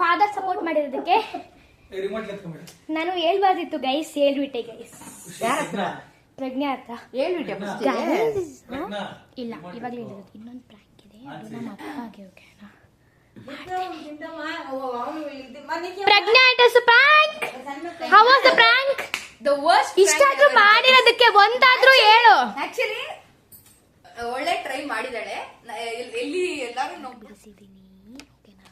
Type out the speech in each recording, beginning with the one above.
Father support ಮಾಡಿರೋದಕ್ಕೆ ನಾನು ಹೇಳ್ಬಾರ್ದಿತ್ತು guys, ಹೇಳ್ಬಿಟ್ಟೆ guys. ಪ್ರಜ್ಞಾ ಹತ್ರ ಹೇಳ್ಬಿಟ್ಟೆ ಇಲ್ಲ, ಇವಾಗಲೇ ಹೇಳಿರೋದು. ಇನ್ನೊಂದು ಪ್ರ್ಯಾಂಕ್ ಇದೆ, ಅದು ನಮ್ಮ ಅಪ್ಪಗೆ. ಓಕೆನಾ? Prajna, it was a prank. How was the prank? The worst. ಇಷ್ಟಾದ್ರೂ ಮಾಡಿರೋದಕ್ಕೆ ಒಂದಾದ್ರೂ ಹೇಳು. ಆಕ್ಚುಲಿ ಒಳ್ಳೆ ಟ್ರೈ ಮಾಡಿದಾಳೆ. ಎಲ್ಲಿ ಎಲ್ಲಾರು ಬಿಡಿಸಿದ್ದೀನಿ. ಓಕೆನಾ?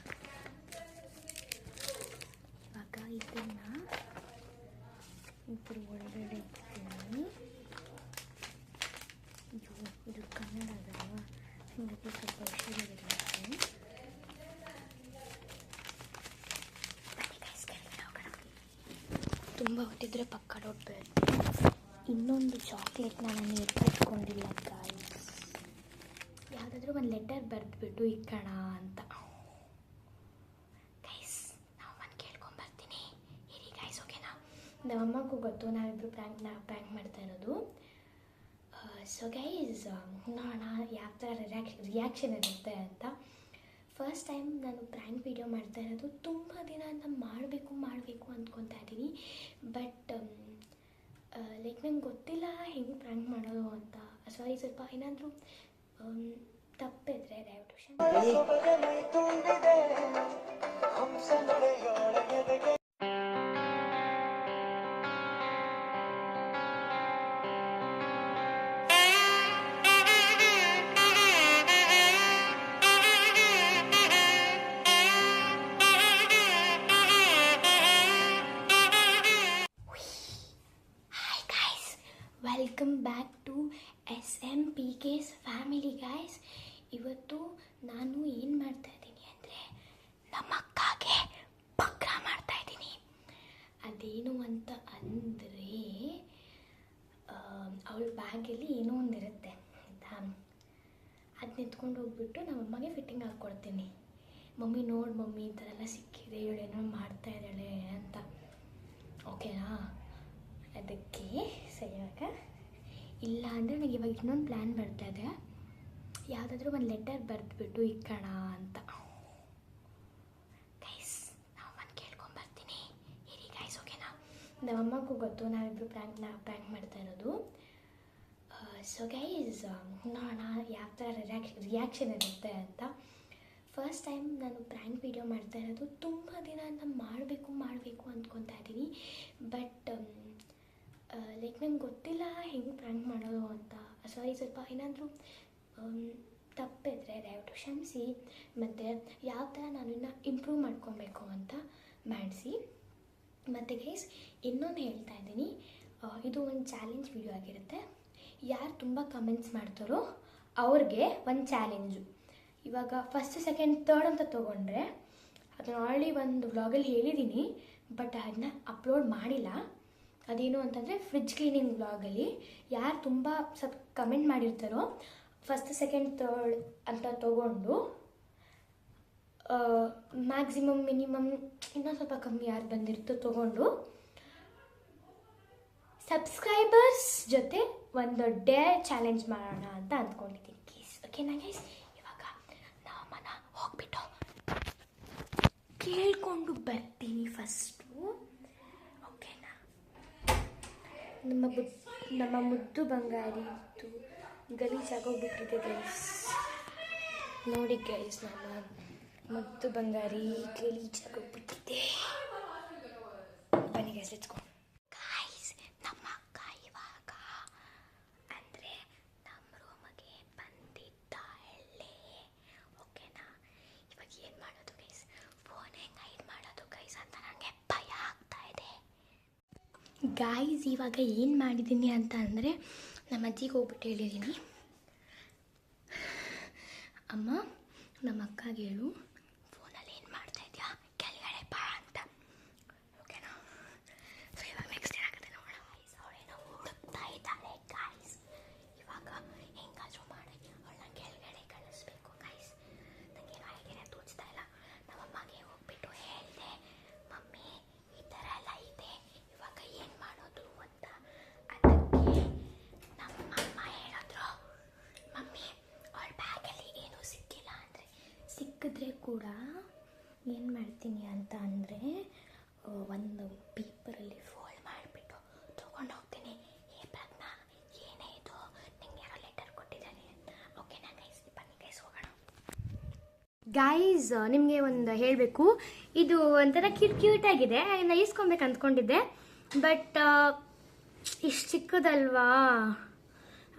ಇವಾಗ ಇದನ್ನ ಇದ್ರ ಒಳಗಡೆ ಇಡ್ತೀನಿ. ಇದು ಕನ್ನಡ ಅಲ್ವಾ, ಹಿಂಗಾಗಿ ಸ್ವಲ್ಪ ಹುಷಾರಾಗಿರುತ್ತೆ. ತುಂಬ ಹೊತ್ತಿದ್ರೆ ಪಕ್ಕ ಡೌಟ್ ಬರುತ್ತೆ. ಇನ್ನೊಂದು ಚಾಕ್ಲೇಟ್ನ ನಾನು ಇಟ್ಕೊಂಡಿಲ್ಲ ಗಾಯ್ಸ್. ಯಾವುದಾದ್ರೂ ಒಂದು ಲೆಟರ್ ಬರೆದ್ಬಿಟ್ಟು ಇಕ್ಕಣ ಅಂತ. ಗೈಸ್, ನಾವು ಒಂದು ಕೇಳ್ಕೊಂಬರ್ತೀನಿ ಇರಿ ಗೈಸ್. ಓಕೆನಾ? ನಮ್ಮಮ್ಮಗೂ ಗೊತ್ತು ನಾವಿಬ್ಬರು ಪ್ರ್ಯಾಂಕ್ ಮಾಡ್ತಾ ಇರೋದು. ಸೊ ಗೈಸ್, ನೋಡೋಣ ಯಾವ ಥರ ರಿಯಾಕ್ಷನ್ ಇರುತ್ತೆ ಅಂತ. ಫಸ್ಟ್ ಟೈಮ್ ನಾನು ಪ್ರ್ಯಾಂಕ್ ವಿಡಿಯೋ ಮಾಡ್ತಾ ಇರೋದು. ತುಂಬ ದಿನ ಅಂತ ಮಾಡಬೇಕು ಅಂದ್ಕೊತಾ ಇದ್ದೀನಿ. ಬಟ್ ಲೈಕ್ ನಂಗೆ ಗೊತ್ತಿಲ್ಲ ಹೆಂಗೆ ಪ್ರ್ಯಾಂಕ್ ಮಾಡೋದು ಅಂತ. ಸಾರಿ, ಸ್ವಲ್ಪ ಏನಾದರೂ ತಪ್ಪಿದ್ರೆ ದಯವಿಟ್ಟು welcome back to SMPK's family guys. ಇವತ್ತು ನಾನು ಏನು ಮಾಡ್ತಾ ಇದ್ದೀನಿ ಅಂದರೆ ನಮ್ಮ ಅಕ್ಕಗೆ ಪಕ್ರ ಮಾಡ್ತಾ ಇದ್ದೀನಿ. ಅದೇನು ಅಂತ ಅಂದರೆ ಅವಳ ಬ್ಯಾಗಲ್ಲಿ ಏನೋ ಒಂದಿರುತ್ತೆ ಆಯಿತಾ, ಅದನ್ನ ಎತ್ಕೊಂಡು ಹೋಗ್ಬಿಟ್ಟು ನಮ್ಮಮ್ಮಗೆ ಫಿಟ್ಟಿಂಗ್ ಹಾಕ್ಕೊಡ್ತೀನಿ. ಮಮ್ಮಿ ನೋಡಿ ಮಮ್ಮಿ ಈ ಥರ ಎಲ್ಲ ಸಿಕ್ಕಿದೆ, ಇವಳೇನೋ ಮಾಡ್ತಾ ಇದ್ದಾಳೆ ಅಂತ. ಓಕೆನಾ? ಅದಕ್ಕೆ ಸರಿಯಾಗ ಇಲ್ಲ ಅಂದರೆ ನನಗೆ ಇವಾಗ ಇನ್ನೊಂದು ಪ್ಲ್ಯಾನ್ ಬರ್ತಾಯಿದೆ. ಯಾವುದಾದ್ರೂ ಒಂದು ಲೆಟರ್ ಬರೆದ್ಬಿಟ್ಟು ಇಕ್ಕಣ ಅಂತ. ಗೈಸ್, ನಾವು ಒಂದು ಕೇಳ್ಕೊಂಬರ್ತೀನಿ ಇರಿ ಗೈಸ್. ಓಕೆನಾ? ನಮ್ಮಮ್ಮಗೂ ಗೊತ್ತು ನಾವಿಬ್ಬರು ಪ್ರ್ಯಾಂಕ್ ಮಾಡ್ತಾ ಇರೋದು. ಸೊ ಗೈಸ್, ನೋಡೋಣ ಯಾವ ಥರ ರಿಯಾಕ್ಷನ್ ಇರುತ್ತೆ ಅಂತ. ಫಸ್ಟ್ ಟೈಮ್ ನಾನು ಪ್ರ್ಯಾಂಕ್ ವಿಡಿಯೋ ಮಾಡ್ತಾ ಇರೋದು. ತುಂಬ ದಿನ ಅಂತ ಮಾಡಬೇಕು ಅಂದ್ಕೊತಾ ಇದ್ದೀನಿ. ಬಟ್ ಲೈಕ್ ನಂಗೆ ಗೊತ್ತಿಲ್ಲ ಹೆಂಗೆ ಪ್ರ್ಯಾಂಕ್ ಮಾಡೋದು ಅಂತ. ಸಾರಿ, ಸ್ವಲ್ಪ ಏನಾದರೂ ತಪ್ಪಿದ್ರೆ ದಯವಿಟ್ಟು ಕ್ಷಮಿಸಿ. ಮತ್ತು ಯಾವ ಥರ ನಾನು ಇನ್ನೂ ಇಂಪ್ರೂವ್ ಮಾಡ್ಕೊಬೇಕು ಅಂತ ಮಾಡಿಸಿ. ಮತ್ತು ಗೈಸ್, ಇನ್ನೊಂದು ಹೇಳ್ತಾ ಇದ್ದೀನಿ, ಇದು ಒಂದು ಚಾಲೆಂಜ್ ವಿಡಿಯೋ ಆಗಿರುತ್ತೆ. ಯಾರು ತುಂಬ ಕಮೆಂಟ್ಸ್ ಮಾಡ್ತಾರೋ ಅವ್ರಿಗೆ ಒಂದು ಚಾಲೆಂಜು. ಇವಾಗ ಫಸ್ಟ್ ಸೆಕೆಂಡ್ ಥರ್ಡ್ ಅಂತ ತೊಗೊಂಡ್ರೆ ಅದನ್ನು ಆಲ್ರೆಡಿ ಒಂದು ವ್ಲಾಗಲ್ಲಿ ಹೇಳಿದ್ದೀನಿ, ಬಟ್ ಅದನ್ನ ಅಪ್ಲೋಡ್ ಮಾಡಿಲ್ಲ. ಅದೇನು ಅಂತಂದರೆ ಫ್ರಿಡ್ಜ್ ಕ್ಲೀನಿಂಗ್ ವ್ಲಾಗಲ್ಲಿ ಯಾರು ತುಂಬ ಕಮೆಂಟ್ ಮಾಡಿರ್ತಾರೋ ಫಸ್ಟ್ ಸೆಕೆಂಡ್ ಥರ್ಡ್ ಅಂತ ತೊಗೊಂಡು ಮ್ಯಾಕ್ಸಿಮಮ್ ಮಿನಿಮಮ್ ಇನ್ನೊಂದು ಸ್ವಲ್ಪ ಕಮ್ಮಿ ಯಾರು ಬಂದಿರುತ್ತೋ ತೊಗೊಂಡು ಸಬ್ಸ್ಕ್ರೈಬರ್ಸ್ ಜೊತೆ ಒಂದು ಡೇರ್ ಚಾಲೆಂಜ್ ಮಾಡೋಣ ಅಂತ ಅಂದ್ಕೊಂಡಿದ್ದೀನಿ ಗೈಸ್. ಓಕೆನಾ ಗೈಸ್? ಇವಾಗ ನಮ್ಮನ್ನ ಹೋಗ್ಬಿಟ್ಟು ಕೇಳ್ಕೊಂಡು ಬರ್ತೀನಿ ಫಸ್ಟು. ಓಕೆನಾ? ನಮ್ಮ ಮುದ್ದು ಬಂಗಾರಿ ಇತ್ತು ಗಲೀಜಾಗೋಗ್ಬಿಟ್ಟಿದೆ ಗೈಸ್. ನೋಡಿ ಗೈಸ್, ನಮ್ಮ ಮುದ್ದು ಬಂಗಾರಿ ಗಲೀಜಾಗೋಗ್ಬಿಟ್ಟಿದೆ. ಬನ್ನಿ ಗೈಸ್, ಲೆಟ್ಸ್ ಗೋ. ಗೈಸ್, ನಮ್ಮ ಅಕ್ಕ ಇವಾಗ ಅಂದರೆ ನಮ್ಮ ರೂಮಿಗೆ ಬಂದಿದ್ದಾಳೆ. ಓಕೆನಾ? ಇವಾಗ ಏನು ಮಾಡೋದು ಗೈಸ್, ಫೋನ್ ಹೆಂಗೆ ಹೈಡ್ ಮಾಡೋದು ಗೈಸ್ ಅಂತ ನನಗೆ ಭಯ ಆಗ್ತಾ ಇದೆ. ಗಾಯ್ಸ್, ಇವಾಗ ಏನು ಮಾಡಿದ್ದೀನಿ ಅಂತ ಅಂದರೆ ನಮ್ಮ ಅಜ್ಜಿಗೆ ಹೋಗ್ಬಿಟ್ಟು ಹೇಳಿದ್ದೀನಿ, ಅಮ್ಮ ನಮ್ಮ ಅಕ್ಕಗೆ ಹೇಳು ಫೋನಲ್ಲಿ ಏನು ಮಾಡ್ತಾ ಇದೆಯಾ ಕೆಳಗಡೆ ಬಾ ಅಂತ. ಓಕೆನಾ? ಸೊ ಇವಾಗ ನೆಕ್ಸ್ಟ್ ಏನಾಗುತ್ತೆ ನೋಡೋಣ. ಗೈಸ್, ಅವಳೇನೋ ಹುಡುಕ್ತಾ ಇದ್ದಾಳೆ ಗಾಯ್ಸ್. ಇವಾಗ ಹೆಂಗಾದರೂ ಮಾಡಿ ಅವಳನ್ನ ಕೆಳಗಡೆ ಕಳಿಸ್ಬೇಕು ಗೈಸ್. ನನಗೆ ಹಾಗೆ ತೋಚ್ತಾ ಇಲ್ಲ. ನಮ್ಮಮ್ಮಗೆ ಹೋಗ್ಬಿಟ್ಟು ಹೇಳಿದೆ, ಮಮ್ಮಿ ಈ ಥರ ಎಲ್ಲ ಇದೆ, ಇವಾಗ ಏನು ಮಾಡೋದು ಅಂತ. ಅದಕ್ಕೆ ನಮ್ಮಮ್ಮ ಹೇಳಿದ್ರು, ಮಮ್ಮಿ ಅವಳ ಬ್ಯಾಗಲ್ಲಿ ಏನೂ ಸಿಕ್ಕಿಲ್ಲ ಅಂದರೆ ಸಿಕ್ಕಿದ್ರೆ ಕೂಡ ಏನು ಮಾಡ್ತೀನಿ ಅಂತ ಅಂದರೆ ಒಂದು ಪೇಪರಲ್ಲಿ ಫೋಲ್ಡ್ ಮಾಡಿಬಿಟ್ಟು ತೊಗೊಂಡು ಹೋಗ್ತೀನಿ. ಏ ಪ್ರಜ್ಞಾ, ಏನೇ ಇದು, ನಿಂಗೆ ಯಾರೋ ಲೆಟರ್ ಕೊಟ್ಟಿದ್ದಾನೆ. ಓಕೆನಾ ಗೈಸ್, ಬನ್ನಿ ಗೈಸ್ ಹೋಗೋಣ. ಗೈಸ್, ನಿಮಗೆ ಒಂದು ಹೇಳಬೇಕು, ಇದು ಒಂಥರ ಕ್ಯೂಟಾಗಿದೆ. ನಾನು ಈಸ್ಕೊಬೇಕು ಅಂದ್ಕೊಂಡಿದ್ದೆ, ಬಟ್ ಇಷ್ಟು ಚಿಕ್ಕದಲ್ವಾ,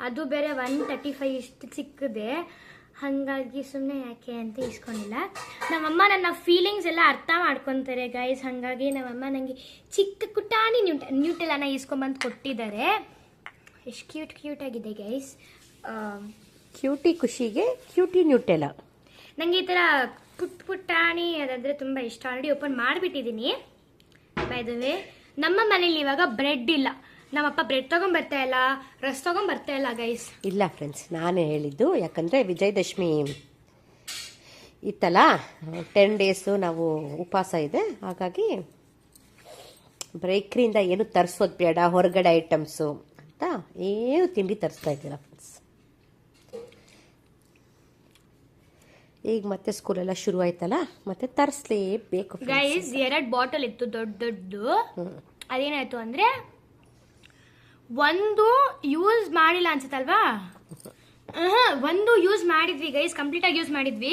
ಅದು ಬೇರೆ 135 ಇಷ್ಟು ಚಿಕ್ಕದೆ. ಹಾಗಾಗಿ ಸುಮ್ಮನೆ ಯಾಕೆ ಅಂತ ಇಸ್ಕೊಂಡಿಲ್ಲ. ನಮ್ಮಮ್ಮ ನನ್ನ ಫೀಲಿಂಗ್ಸ್ ಎಲ್ಲ ಅರ್ಥ ಮಾಡ್ಕೊತಾರೆ ಗೈಸ್. ಹಾಗಾಗಿ ನಮ್ಮಮ್ಮ ನನಗೆ ಚಿಕ್ಕ ಕುಟಾಣಿ ನ್ಯೂಟೆಲ್ಲನ ಇಸ್ಕೊಂಬಂದು ಕೊಟ್ಟಿದ್ದಾರೆ. ಎಷ್ಟು ಕ್ಯೂಟಾಗಿದೆ ಗೈಸ್. ಕ್ಯೂಟಿ ಖುಷಿಗೆ ಕ್ಯೂಟಿ ನ್ಯೂಟೆಲ್ಲ. ನನಗೆ ಈ ಥರ ಪುಟಾಣಿ ಅದಾದರೆ ತುಂಬ ಇಷ್ಟ. ಆಲ್ರೆಡಿ ಓಪನ್ ಮಾಡಿಬಿಟ್ಟಿದ್ದೀನಿ. ಬೈ ದ ವೇ, ನಮ್ಮ ಮನೇಲಿ ಇವಾಗ ಬ್ರೆಡ್ ಇಲ್ಲ. ನಮ್ಮಪ್ಪ ಬ್ರೆಡ್ ತೊಗೊಂಬರ್ತಾ ಇಲ್ಲ, ರಸ್ ತೊಗೊಂಬರ್ತಾ ಇಲ್ಲ ಗೈಸ್. ಇಲ್ಲ ಫ್ರೆಂಡ್ಸ್, ನಾನೇ ಹೇಳಿದ್ದು. ಯಾಕಂದರೆ ವಿಜಯದಶಮಿ ಇತ್ತಲ್ಲ, 10 ಡೇಸು ನಾವು ಉಪವಾಸ ಇದೆ. ಹಾಗಾಗಿ ಬೇಕ್ರಿಯಿಂದ ಏನು ತರಿಸೋದು ಬೇಡ, ಹೊರಗಡೆ ಐಟಮ್ಸು ಅಂತ ಏನು ತಿಂಡಿ ತರಿಸ್ತಾ ಇದ್ದೀರ ಫ್ರೆಂಡ್ಸ್. ಈಗ ಮತ್ತೆ ಸ್ಕೂಲೆಲ್ಲ ಶುರು ಆಯ್ತಲ್ಲ, ಮತ್ತೆ ತರಿಸ್ಲೇಬೇಕು ಗೈಸ್. 2 ಬಾಟಲ್ ಇತ್ತು ದೊಡ್ಡದು. ಅದೇನಾಯ್ತು ಅಂದರೆ, ಒಂದು ಯೂಸ್ ಮಾಡಿಲ್ಲ ಅನ್ಸುತ್ತಲ್ವಾ, ಒಂದು ಯೂಸ್ ಮಾಡಿದ್ವಿ ಗೈಸ್, ಕಂಪ್ಲೀಟಾಗಿ ಯೂಸ್ ಮಾಡಿದ್ವಿ.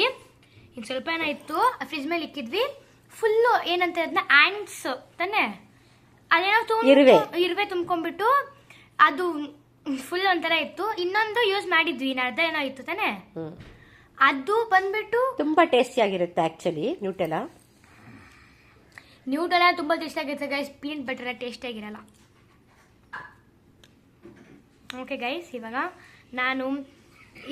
ಈಗ ಸ್ವಲ್ಪ ಏನಾಯಿತು, ಫ್ರಿಜ್ ಮೇಲೆ ಇಕ್ಕಿದ್ವಿ. ಫುಲ್ಲು ಏನಂತ ಅದನ್ನ ಆ್ಯಂಡ್ಸ್ ತಾನೆ, ಅದೇನೋ ಇರುವೆ ತುಂಬ್ಕೊಂಡ್ಬಿಟ್ಟು ಅದು ಫುಲ್ ಒಂಥರ ಇತ್ತು. ಇನ್ನೊಂದು ಯೂಸ್ ಮಾಡಿದ್ವಿ, ಅರ್ಧ ಏನೋ ಇತ್ತು ತಾನೆ, ಅದು ಬಂದ್ಬಿಟ್ಟು ತುಂಬಾ ಟೇಸ್ಟಿ ಆಗಿರುತ್ತೆ. ಆಕ್ಚುಲಿ ನ್ಯೂಟೆಲ್ಲ ತುಂಬಾ ಟೇಸ್ಟ್ ಆಗಿರುತ್ತೆ ಗೈಸ್. ಪೀನಟ್ ಬಟರ್ ಟೇಸ್ಟ್ ಆಗಿರಲ್ಲ. ಓಕೆ ಗೈಸ್, ಇವಾಗ ನಾನು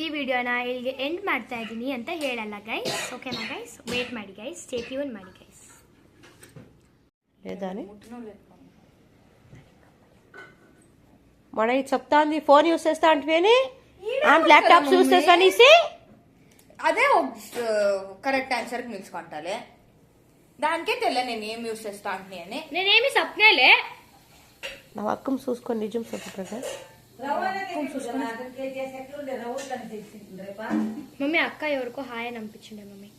ಈ ವಿಡಿಯೋನ ಇಲ್ಲಿಗೆ ಎಂಡ್ ಮಾಡ್ತಾ ಇದ್ದೀನಿ ಅಂತ ಹೇಳಲ್ಲ ಗೈಸ್. ಓಕೆನಾ ಗೈಸ್? ವೇಟ್ ಮಾಡಿ ಗೈಸ್, ಸ್ಟೇ ಟ್ಯೂನ್ ಮಾಡಿ ಗೈಸ್. మన చెప్తాంది ఫోన్ యూస్ చేస్తా అంటేనే ఆన్ ల్యాప్టాప్ యూస్ చేస్తానేసి అదే కరెక్ట్ ఆన్సర్ నిలుచుకుంటాలే. దానికే తెల్ల నేను ఏం యూస్ చేస్తా అంటే అని నేనేమి సప్నేలే. నా అక్కం చూసుకొని నిజం చెప్పు ప్రకాష్. మమ్మీ అక్క ఎవరికో హాయ్ అని అనిపించిండే మమ్మీ.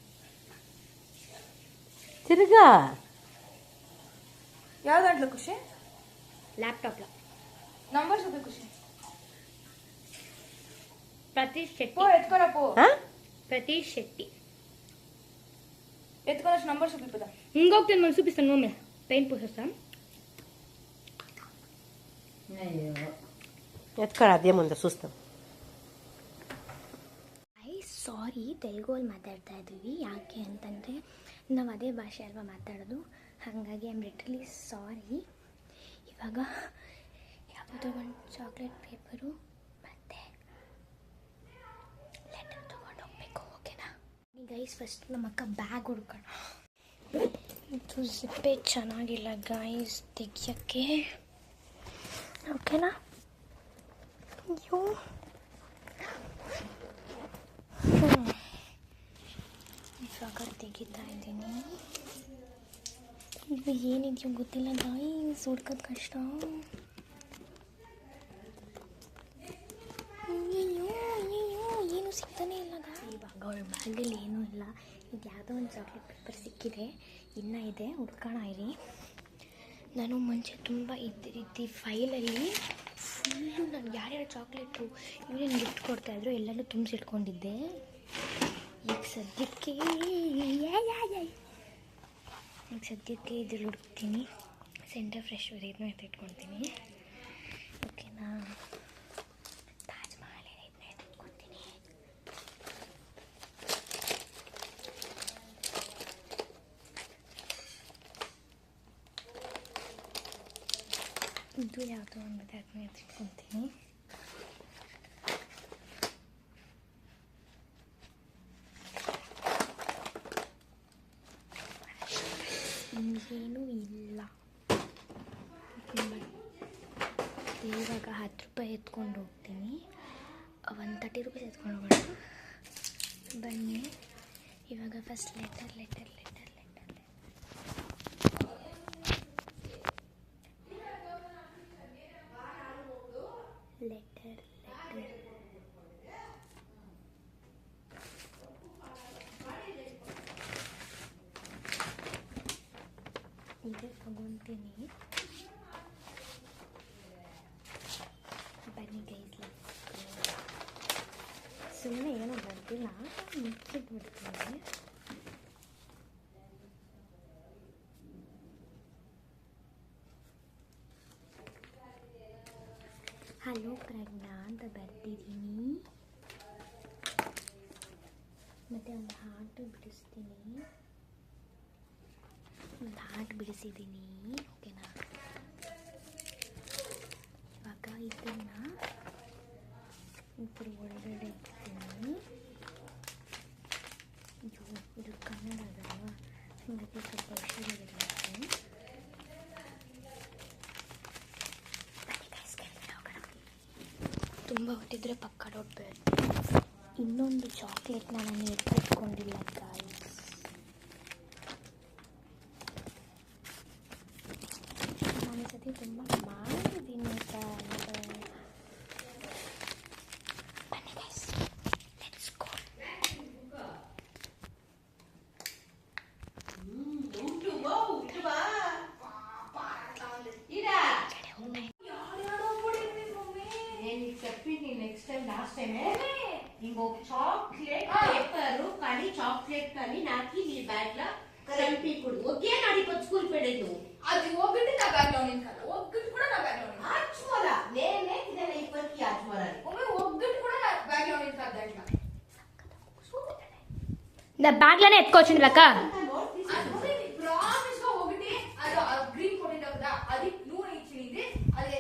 తిరుగా ಯಾವ దాంట్లో ఖుషి? ల్యాప్టాప్ లో నంబర్ చూపి ఖుషి. ప్రతీష్ శెట్టి. పో ఎత్తుకోరా పో. ప్రతీష్ శెట్టి ఎత్తుకోరా, నంబర్ చూపి పద. ఇంకొకటి మనం చూపిస్తాను మమ్మీ. పెయిన్ పూసేస్తాం. ఎత్తుకోరా, అదే ముందు చూస్తాం. ಸಾರಿ, ತೆಲುಗಲ್ಲಿ ಮಾತಾಡ್ತಾ ಇದ್ದೀವಿ. ಯಾಕೆ ಅಂತಂದರೆ ನಾವು ಅದೇ ಭಾಷೆ ಅಲ್ವಾ ಮಾತಾಡೋದು. ಹಾಗಾಗಿ ಐ ಆಮ್ ಲಿಟ್ರಲಿ ಸಾರಿ. ಇವಾಗ ಯಾವುದೋ ಒಂದು ಚಾಕ್ಲೇಟ್ ಪೇಪರು ಮತ್ತು ಲೆಟರ್ ತೊಗೊಂಡು ಹೋಗ್ಬೇಕು. ಓಕೆನಾ ಗೈಸ್? ಫಸ್ಟ್ ನಮ್ಮ ಅಕ್ಕ ಬ್ಯಾಗ್ ಹುಡ್ಕೋಣ. ಇದು ಜಿಪ್ಪೆ ಚೆನ್ನಾಗಿಲ್ಲ ಗೈಸ್ ತೆಗಿಯೋಕ್ಕೆ. ಓಕೆನಾ? ಅಯ್ಯೋ, ಇವಾಗ ತೆಗಿತಾ ಇದ್ದೀನಿ. ಇದು ಏನಿದೆಯೋ ಗೊತ್ತಿಲ್ಲ ಗೈಸ್, ಹುಡ್ಕೋದು ಕಷ್ಟ. ಅಯ್ಯೋ ಏನು ಸಿಗ್ತಾನೆ ಇಲ್ಲ ಇವಾಗ. ಅವಳ ಬ್ಯಾಗಲ್ಲಿ ಏನೂ ಇಲ್ಲ. ಇದು ಯಾವುದೋ ಒಂದು ಚಾಕ್ಲೇಟ್ ಪೇಪರ್ ಸಿಕ್ಕಿದೆ, ಇನ್ನೂ ಇದೆ, ಹುಡ್ಕೋಣ ಇರಿ. ನಾನು ಮುಂಚೆ ತುಂಬ ಇದ್ದ ಫೈಲಲ್ಲಿ ಫುಲ್ಲು ನಾನು ಯಾರ್ಯಾರು ಚಾಕ್ಲೇಟು ಇವರೇನು ಗಿಫ್ಟ್ ಕೊಡ್ತಾಯಿದ್ರು ಎಲ್ಲನೂ ತುಂಬಿಸಿಟ್ಕೊಂಡಿದ್ದೆ. ಈಗ ಸದ್ಯಕ್ಕೆ ಇದ್ರಲ್ಲಿ ಹುಡುಕ್ತೀನಿ. ಸೆಂಟರ್ ಫ್ರೆಶ್ ಇದನ್ನ ಎತ್ತಿಟ್ಕೊಳ್ತೀನಿ. ಓಕೆನಾ? ತಾಜ್ ಮಹಲ್ ಇದನ್ನ ಎತ್ತಿಟ್ಕೊಳ್ತೀನಿ. ಇದು ಯಾವುದೋ ಒಂದು ಅದನ್ನ ಎತ್ತಿಟ್ಕೊಳ್ತೀನಿ. ಇನ್ನೇನೂ ಇಲ್ಲ. ಇವಾಗ 10 ರೂಪಾಯಿ ಎತ್ಕೊಂಡು ಹೋಗ್ತೀನಿ. ಒಂದು 30 ರೂಪಾಯಿ ಎತ್ಕೊಂಡು ಹೋಗೋಣ ಬನ್ನಿ. ಇವಾಗ ಫಸ್ಟ್ ಲೆಟರ್ ಇದೇ ತಗೊತೀನಿ. ಬನ್ನಿ ಗೈಸ್, ಸುಮ್ಮನೆ ಏನೋ ಬರ್ತಿಲ್ಲ, ಮುಚ್ಚಿಟ್ಬಿಡ್ತೀನಿ. ಹಲೋ ಪ್ರಜ್ಞಾ ಅಂತ ಬರ್ತಿದ್ದೀನಿ. ಮತ್ತು ಒಂದು ಹಾರ್ಟ್ ಬಿಡಿಸ್ತೀನಿ. ಒಂದು ಹಾರ್ಟ್ ಬಿಡಿಸಿದ್ದೀನಿ. ಓಕೆನಾ? ಇವಾಗ ಇದನ್ನು ಇದ್ರ ಒಳಗಡೆ ಇಡ್ತೀನಿ. ಇದು ಕನ್ನಡದಲ್ವಾ, ಹಾಗಾಗಿ ಸ್ವಲ್ಪ ಹುಷಾರಾಗಿರಬೇಕು. ತುಂಬ ಹೊತ್ತಿದ್ರೆ ಪಕ್ಕ ಡೌಟ್ಬೇಕು. ಇನ್ನೊಂದು ಚಾಕ್ಲೇಟ್ನ ನಾನು ಎತ್ತಿಟ್ಕೊಂಡಿಲ್ಲ ಗಾಯ್ಸ್. ನಾನು ಈ ಸತಿ ತುಂಬ ಮಾಡಿದ್ದೀನಿ ಆಯಿತಾ. ಬನ್ನಿ guys, let's go. Next time last time ಹಿಂಗ ಚಾಕ್ಲೇಟ್ ಪೇಪರು ಕಡಿ ಚಾಕ್ಲೇಟ್ ಕಡಿ ನಾಕಿ నీ బ్యాగ్ లా కంపి కుడు ఒకే నాడి కొ స్కూల్ పెడేదు అది ఒకటి నా బ్యాగ్ లో ఉంది కదా, ఒకటి కూడా నా బ్యాగ్ లో ఉంది. ఆజ్మోరా నేనే తినే ఇప్పటికి ఆజ్మోరా ఒకటి కూడా నా బ్యాగ్ లో ఉంది కదా. దాంట్లో నా బ్యాగ్లోనే ఎత్తుకొచ్చింది లెక్క. ప్రామిస్ గా ఒకటి అది గ్రీన్ పొటాటో కదా, అది నువ్వు ఇచ్చింది. అది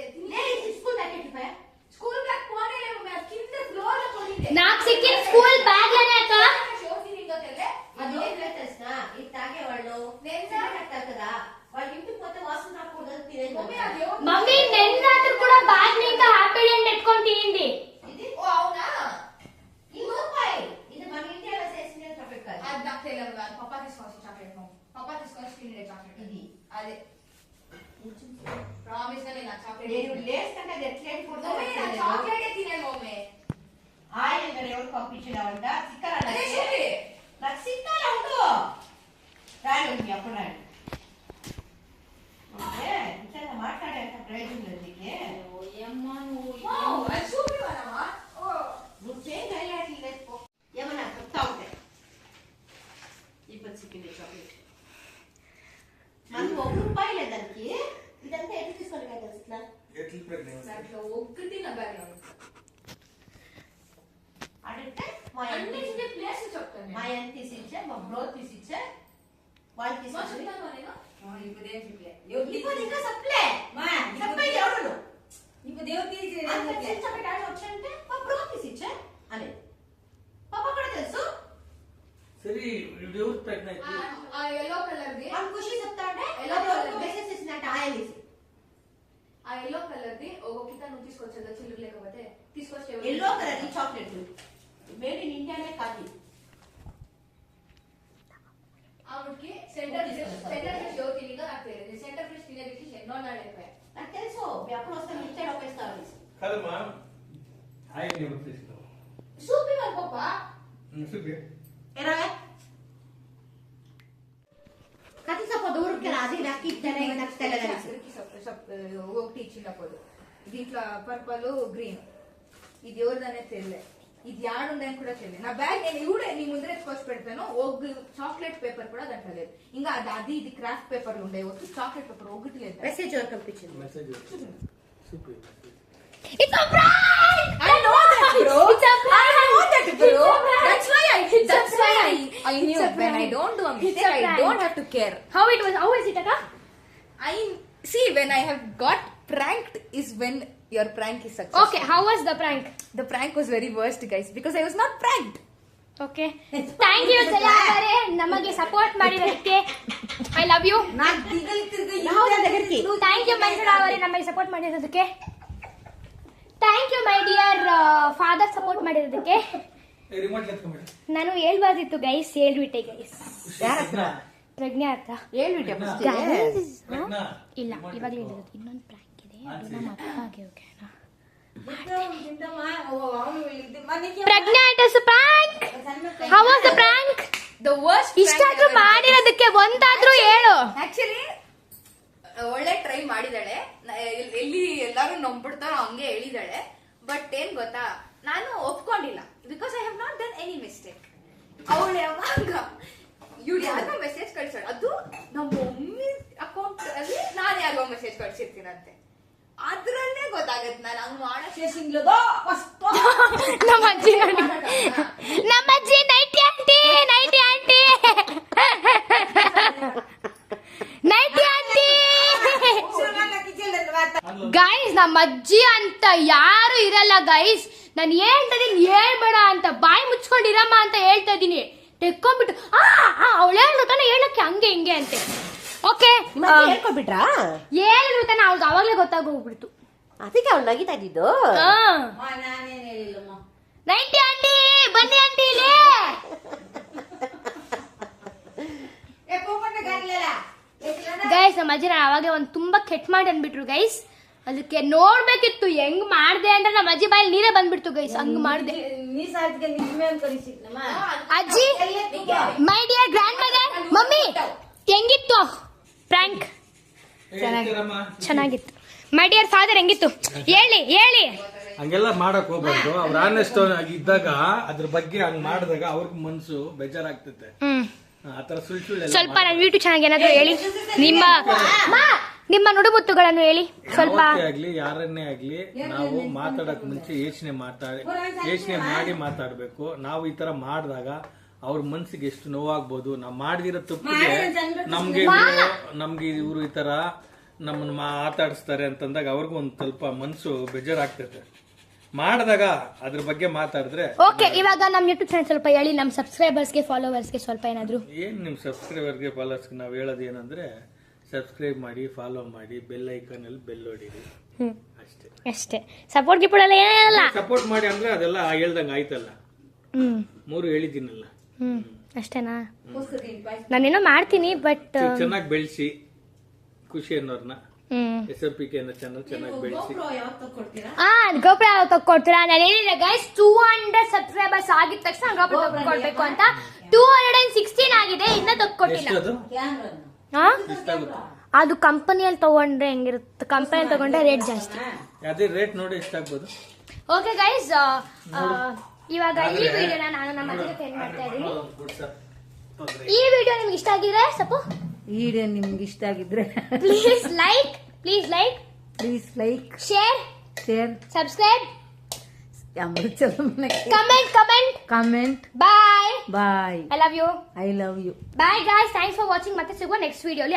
స్కూల్ ప్యాకెట్ పై స్కూల్ బ్యాగ్ పోనేలేము, మేము కింద ఫ్లోర్ లో కొనింది. నాకు సిక్కిన స్కూల్ బ్యాగ్లోనే అక్క. షోకిందో తెల్లే అది ఏం లేటెస్టా ఇది తాగేవాళ్ళు నేను కట్టారు కదా, వాళ్ళ ఇంటికి పోతే వాసన రాకూడదు తినేది. మమ్మీ నిన్న రాత్రి కూడా బ్యాగ్ ని ఇంకా హ్యాపీ డే ఎత్తుకొని తినింది. ఇది ఓ అవునా? రూపాయి ఇది మన ఇండియాలో చేసిన చాక్లెట్ కాదు. అది నాకు తెలియదు. పప్పా తీసుకొచ్చి చాక్లెట్, పప్పా తీసుకొచ్చి తినే చాక్లెట్ ఇది అదే. ప్రామిస్ గా నేను చాక్లెట్ నేను లేస్ కంటే అది ఎట్లేట్ ఫుడ్ చాక్లెట్ తినే మమ్మీ. ఆయన గారు ఎవరు పంపించినావంట సిక్కరా అదే చెప్పి నాకు సిక్కరా ఉండు రాడు మీ అప్పుడు రాడు ఓకే ఇంత మాట్లాడేంత ప్రయోజనం లేదు నీకు. ఓయమ్మా నువ్వు అది చూపి వనమా. ఓ నువ్వు చేంజ్ అయ్యాట్లు లేదు ఏమన్నా చెప్తా ఉంటాయి. ఇప్పుడు సిక్కింది చాక్లెట్ మనకు ₹1 లేదానికి ఇదంతా ఎట్లా తీసుకోండి కదా ఇట్లా దాంట్లో ఒకటి నా బ్యాగ్ లో ఉంది. అడిగితే మా అన్నింటి ప్లేస్ చెప్తాను మా ఎంత తీసిచ్చే మా బ్రో తీసిచ్చే వాళ్ళు తీసుకొచ్చి ఇప్పుడు ఏం చెప్పలే. ఇప్పుడు ఇంకా చెప్పలే చెప్పే ఎవరు ఇప్పుడు దేవుడు తీసి చెప్పే వచ్చాయంటే మా బ్రో తీసిచ్చే అని పాప కూడా తెలుసు. సరే దేవుడు ప్రెగ్నెంట్ ఆ ఎల్లో కలర్ది వాళ్ళు ఖుషి చెప్తా అంటే ఎలా మెసేజ్ చేసినట్టు ఆయన ఆ ఎల్లో కలర్ది ఒక కితా నువ్వు తీసుకొచ్చా చిల్లు లేకపోతే తీసుకొచ్చే ఎల్లో కలర్ ఈ చాక్లెట్ మేడ్ ఇన్ ఇండియానే కాదు. ఆవిడకి సెంటర్ ఫ్రెష్ ఎవరు తినిగా నాకు తెలియదు. సెంటర్ ఫ్రెష్ తినేది ఎన్నో నాడు అయిపోయాయి. నాకు తెలుసు మీ అప్పుడు వస్తే మిక్చర్ ఒకేస్తారు కదమ్మా ఆయన ఎవరు తీసుకో సూపి వాళ్ళ పప్ప ఎరా కతి సపో దూరకి రాది నాకు ఇద్దనే నాకు తెల్లదని ఒకటి ఇచ్చినప్పుడు దీంట్లో పర్పల్ గ్రీన్ ఇది ఎవరిదనే తెలియదు. ఇది యాడుందని కూడా తెలియదు. నా బ్యాగ్ నేను ఇవిడే నీ ముందర ఎత్తుకొచ్చి పెడతాను. ఒక చాక్లెట్ పేపర్ కూడా దాంట్లో లేదు. ఇంకా అది ఇది క్రాఫ్ట్ పేపర్లు ఉండే ఒకటి చాక్లెట్ పేపర్ ఒకటి లేదు. మెసేజ్ ఎవరు పంపించింది message super. It's a prank! I know that, bro. It's a prank. I know that, bro. It's a prank. That's why I It's a that's why prank. I knew It's a when I prank. don't do a It's mistake, a I prank. don't have to care. How is it, Akka? I see when I have got pranked is when your prank is successful. Okay, how was the prank? The prank was very worst, guys, because I was not pranked. Okay. Thank you, Sayagare. ನಮಗೆ support ಮಾಡಿರೋದಕ್ಕೆ. I love you. నాకు దిగలి తిరిగి ఇంత దగ్గరికి Thank you, Manjula ಅವರೇ, ನಮಗೆ support ಮಾಡಿರೋದಕ್ಕೆ. Thank you, my dear father, support ಮಾಡಿರೋದಕ್ಕೆ. Remote ಎತ್ಕೊಂಡ್ಬಿಡಿ. ನಾನು ಹೇಳ್ಬಾರ್ದಿತ್ತು ಗೈಸ್, ಹೇಳ್ಬಿಟ್ಟೆ ಗೈಸ್. ಯಾರ ಹತ್ರ ಪ್ರಜ್ಞಾ ಹತ್ರ ಹೇಳ್ಬಿಟ್ಟೆ Guys, ಪ್ರಜ್ಞಾ, ಇಲ್ಲ ಇವಾಗಲೇ ಹೇಳಿರೋದು. ಇನ್ನೊಂದು ಪ್ರ್ಯಾಂಕ್ ಇದೆ, ಅದು ನಮ್ಮ ಅಪ್ಪಗೆ. ಓಕೆನಾ? Prajna, it is prank. How was the prank? The worst ಇಷ್ಟಾದ್ರೂ ಮಾಡಿರೋದಕ್ಕೆ ಒಂದಾದ್ರೂ ಹೇಳು. Actually, ಒಳ್ಳೆ ಟ್ರೈ ಮಾಡಿದಾಳೆ. ಎಲ್ಲಿ ಎಲ್ಲಾರು ನಂಬಿಡ್ತಾರೋ ಹಂಗೆ ಹೇಳಿದಾಳೆ. ಬಟ್ ಏನ್ ಗೊತ್ತಾ, ನಾನು ಒಪ್ಕೊಂಡಿಲ್ಲ because I have not done any mistake. ಅವಳು ಯಾವಾಗ ಇವ್ರು ಯಾರಿಗೋ ಮೆಸೇಜ್ ಕಳ್ಸೋಳು, ಅದು ನಮ್ಮ ಮಮ್ಮಿ ಅಕೌಂಟ್ ಅಲ್ಲಿ ನಾನು ಯಾರಿಗೋ ಮೆಸೇಜ್ ಕಳ್ಸಿರ್ತೀನಂತೆ. ಅದ್ರಲ್ಲೇ ಗೊತ್ತಾಗತ್ತೆ ನಾನು ಹಂಗ್ ನಮ್ಮ ಅಜ್ಜಿ nighty aunty nighty aunty nighty aunty. Guys ನಮ್ಮ ಅಜ್ಜಿ ಅಂತ ಯಾರು ಇರಲ್ಲ ಗೈಸ್. ನಾನು ಹೇಳ್ತಾ ಇದೀನಿ ಹೇಳ್ಬೇಡ ಅಂತ, ಬಾಯಿ ಮುಚ್ಕೊಂಡಿರಮ್ಮ ಅಂತ ಹೇಳ್ತಾ ಇದೀನಿ. ತೆಕ್ಕೊಂಡ್ಬಿಟ್ಟು ಅವಳು ಹೇಳಿದ್ರು ತಾನೆ ಹೇಳಕ್ಕೆ ಹಂಗೆ ಹಿಂಗೆ ಅಂತೆ. ಓಕೆ ಹೇಳ್ಕೊಬಿಟ್ರಾ? ಹೇಳಿದ್ರು ತಾನೆ, ಅವ್ಳಿಗೆ ಅವಾಗ್ಲೇ ಗೊತ್ತಾಗೋಗ್ಬಿಡ್ತು. ಅದಕ್ಕೆ ಅವ್ಳು ನಗಿತಾ ಇದ್ದಿದ್ದು. ನಾನೇನ್ ಹೇಳಿಲ್ಲಮ್ಮ. ನೈಟಿ ಆಂಟಿ ಬನ್ನಿ ಆಂಟಿ ಇಲ್ಲಿ. ಗೈಸ್ ನಮ್ಮ ಅಜ್ಜಿ ಅವಾಗಲೇ ಒಂದು ತುಂಬಾ ಕೆಟ್ಟ ಮಾಡಿ ಅಂದ್ಬಿಟ್ರು ಗೈಸ್. ಅದಕ್ಕೆ ನೋಡ್ಬೇಕಿತ್ತು ಹೆಂಗ್ ಮಾಡ್ದೆ ಅಂದ್ರೆ ನಮ್ಮ ಅಜ್ಜಿ ಬಾಯಲ್ಲಿ ನೀರೇ ಬಂದ್ಬಿಡ್ತು ಗೈಸ್. ಹಂಗ್ ಮಾಡ್ದೆ. ಅಜ್ಜಿ my dear grand mother, mummy ಹೆಂಗಿತ್ತು ಪ್ರ್ಯಾಂಕ್? ಚೆನ್ನಾಗಿತ್ತು. ಮೈ ಡಿಯರ್ ಫಾದರ್ ಹೆಂಗಿತ್ತು ಹೇಳಿ ಹೇಳಿ. ಹಂಗೆಲ್ಲ ಮಾಡಕ್ ಹೋಗ್ಬಾರ್ದು. ಅವ್ರ ಆನೆಸ್ಟ್ ಇದ್ದಾಗ ಅದ್ರ ಬಗ್ಗೆ ಹಂಗ್ ಮಾಡಿದಾಗ ಅವ್ರಿಗೆ ಮನ್ಸು ಬೇಜಾರಾಗ್ತೈತೆ. ಆತರ ಸುಳ್ಳು ಸ್ವಲ್ಪ ನನ್ನ ಯೂಟ್ಯೂಬ್ ಚಾನಲ್ ಏನಾದ್ರು ಹೇಳಿ, ನಿಮ್ಮ ನುಡಿಮುತ್ತುಗಳನ್ನು ಹೇಳಿ ಸ್ವಲ್ಪ. ಆಗ್ಲಿ ಯಾರನ್ನೇ ಆಗ್ಲಿ ನಾವು ಮಾತಾಡಕ್ ಮುಂಚೆ ಯೋಚನೆ ಮಾಡಿ ಮಾತಾಡ್ಬೇಕು. ನಾವು ಈ ತರ ಮಾಡಿದಾಗ ಅವ್ರ ಮನ್ಸಿಗೆ ಎಷ್ಟು ನೋವಾಗ್ಬೋದು. ನಾವ್ ಮಾಡಿದಿರೋ ತಪ್ಪಿಗೆ ನಮ್ಗೆ ಇವ್ರು ಈ ತರ ನಮ್ಮನ್ನ ಮಾತಾಡಿಸ್ತಾರೆ ಅಂತಂದಾಗ ಅವ್ರಿಗೂ ಒಂದ್ ಸ್ವಲ್ಪ ಮನ್ಸು ಬೇಜಾರಾಗ್ತೈತೆ. ಮಾಡಿದಾಗ ಅದ್ರ ಬಗ್ಗೆ ಮಾತಾಡಿದ್ರೆ ಓಕೆ. ಇವಾಗ ನಮ್ ಯೂಟ್ಯೂಬ್ ಚಾನಲ್ ಸ್ವಲ್ಪ ಹೇಳಿ, ನಮ್ ಸಬ್ಸ್ಕ್ರೈಬರ್ಸ್ಗೆ ಫಾಲೋವರ್ಸ್ಗೆ ಸ್ವಲ್ಪ ಏನಾದ್ರು. ಏನ್ ನಿಮ್ ಸಬ್ಸ್ಕ್ರೈಬರ್ಗೆ ಫಾಲೋವರ್ಸ್ಗೆ ನಾವ್ ಹೇಳೋದು ಏನಂದ್ರೆ, ಸಬ್ಸ್ಕ್ರೈಬ್ ಮಾಡಿ, ಫಾಲೋ ಮಾಡಿ, ಬೆಲ್ ಐಕಾನ್ ಅಲ್ಲಿ ಬೆಲ್ ಹೊಡೀರಿ ಅಷ್ಟೇ. ಸಪೋರ್ಟ್ ಗಿಪೋರ್ಟ್ ಎಲ್ಲ ಏನಿಲ್ಲ. ಸಪೋರ್ಟ್ ಮಾಡಿ ಅಂದ್ರೆ ಅದೆಲ್ಲ ಹೇಳ್ದಂಗ ಆಯ್ತಲ್ಲ. 3 ಹೇಳಿದ್ದೀನಲ್ಲ. ಅಷ್ಟೇನಾ? ನಾನೇನೋ ಮಾಡ್ತೀನಿ ಬಟ್ ಚೆನ್ನಾಗಿ ಬೆಳೆಸಿ ಖುಷಿ ಅನ್ನೋರ್ನ SMPK ಅನ್ನೋ ಚಾನಲ್ ಚೆನ್ನಾಗಿ ಬೆಳೆಸಿ. ಗೋಪುರ ತಕ್ಕೊಡ್ತೀರಾ? ನಾನು ಹೇಳಿದೆ ಗೈಸ್ 200 ಸಬ್ಸ್ಕ್ರೈಬರ್ಸ್ ಆಗಿದ ತಕ್ಷಣ ಗೋಪುರ ತಕ್ಕೊಡ್ಬೇಕು ಅಂತ. 216 ಆಗಿದೆ, ಇನ್ನ ತಕ್ಕೊಟ್ಟಿಲ್ಲ. ಅದು ಕಂಪನಿಯಲ್ಲಿ ತಗೊಂಡ್ರೆ ಹೆಂಗಿರುತ್ತೆ? ಕಂಪನಿಯಲ್ಲಿ ತಗೊಂಡ್ರೆ ರೇಟ್ ಜಾಸ್ತಿ. ಅದೇ ರೇಟ್ ನೋಡಿ ಎಷ್ಟಾಗ್ಬೋದು. ಓಕೆ ಗೈಸ್, ಇವಾಗ ಈ ವಿಡಿಯೋನ ನಾನು ನಮ್ಮ ಅಜ್ಜಿಗೆ ಸೆಂಡ್ ಮಾಡ್ತಾ ಇದ್ದೀನಿ. ಈ ವಿಡಿಯೋ ನಿಮ್ಗೆ ಇಷ್ಟ ಆಗಿದ್ರೆ ಈ ವಿಡಿಯೋ ನಿಮ್ಗೆ ಇಷ್ಟ ಆಗಿದ್ರೆ please like share subscribe comment. Bye. I love you. Bye guys, thanks for watching. ಮತ್ತೆ ಸಿಗುವ ನೆಕ್ಸ್ಟ್ ವಿಡಿಯೋಲಿ.